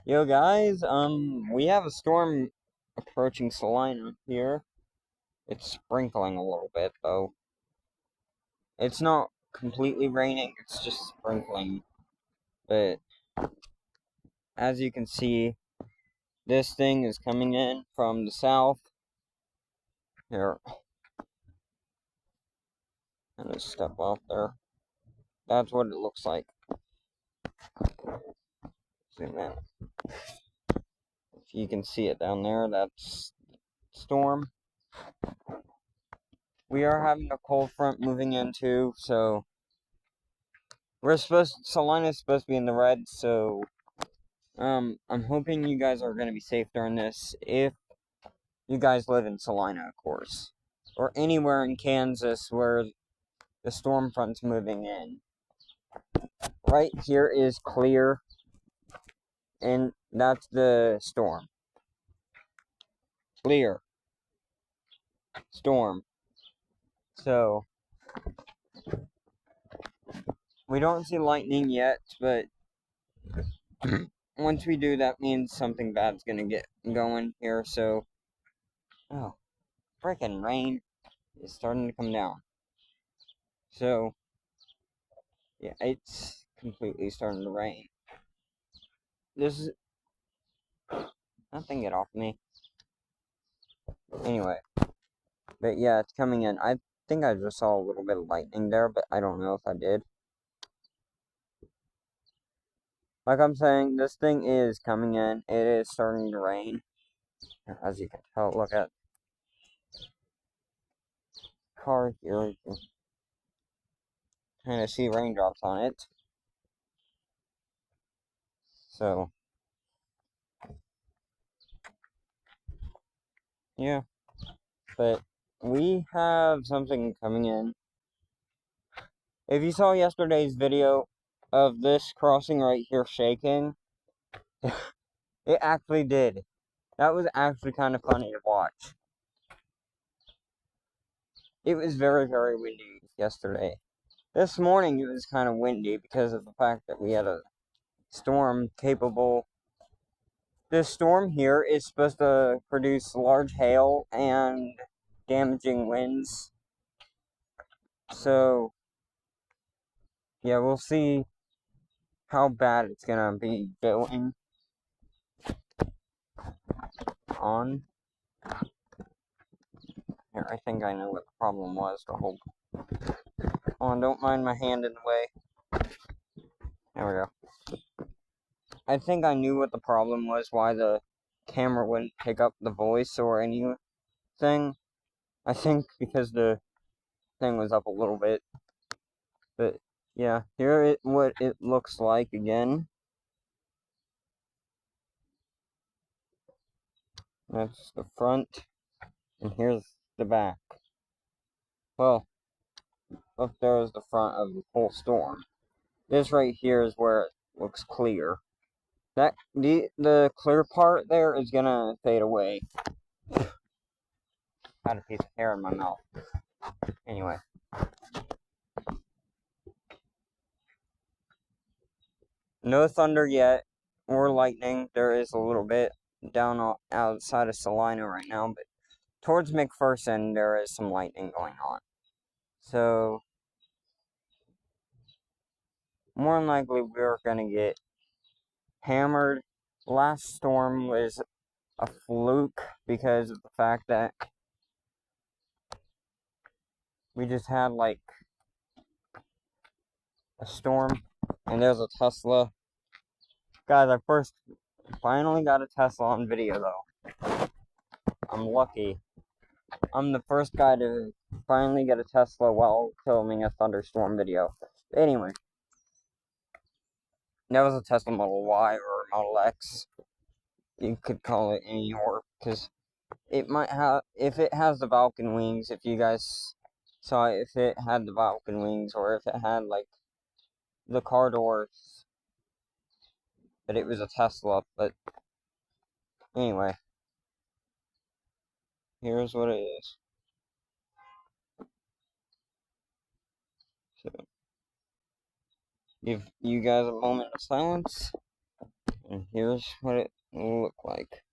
Yo guys, we have a storm approaching Salina here. It's sprinkling a little bit though. It's not completely raining, it's just sprinkling. But as you can see, this thing is coming in from the south. Here, I'm gonna step off there. That's what it looks like. Zoom in. If you can see it down there, that's storm. We are having a cold front moving in too, so Salina's supposed to be in the red, so I'm hoping you guys are going to be safe during this, if you guys live in Salina, of course. Or anywhere in Kansas where the storm front's moving in. Right here is clear, and that's the storm. Clear. Storm. So, we don't see lightning yet, but once we do, that means something bad's going to get going here, so... Oh, frickin' rain is starting to come down. So, yeah, it's completely starting to rain. This is... Nothing get off me. Anyway. But yeah, it's coming in. I think I just saw a little bit of lightning there, but I don't know if I did. Like I'm saying, this thing is coming in. It is starting to rain. As you can tell, look at the car here. You can kind of see raindrops on it. So, yeah. But we have something coming in. If you saw yesterday's video of this crossing right here shaking, it actually did. That was actually kind of funny to watch. It was very, very windy yesterday. This morning it was kind of windy because of the fact that we had a storm capable. This storm here is supposed to produce large hail and damaging winds. So, yeah, we'll see how bad it's gonna be going on. Here, I think I know what the problem was. To hold on, don't mind my hand in the way. There we go. I think I knew what the problem was, why the camera wouldn't pick up the voice or anything. I think because the thing was up a little bit. But yeah, here is what it looks like again. That's the front, and here's the back. Well, up there is the front of the whole storm. This right here is where it looks clear. That the clear part there is gonna fade away. Had a piece of hair in my mouth. Anyway. No thunder yet, or lightning. There is a little bit down outside of Salina right now, but towards McPherson there is some lightning going on. So, more than likely we're gonna get hammered. Last storm was a fluke because of the fact that we just had like a storm, and there's a Tesla. Guys, I finally got a Tesla on video though. I'm lucky. I'm the first guy to finally get a Tesla while filming a Thunderstorm video. Anyway, that was a Tesla Model Y or Model X. You could call it any or, because it might have, if it has the Falcon wings, if you guys saw it, if it had the Falcon wings, or if it had, like, the car doors, but it was a Tesla, but anyway, here's what it is. So, give you guys a moment of silence, And here's what it will look like.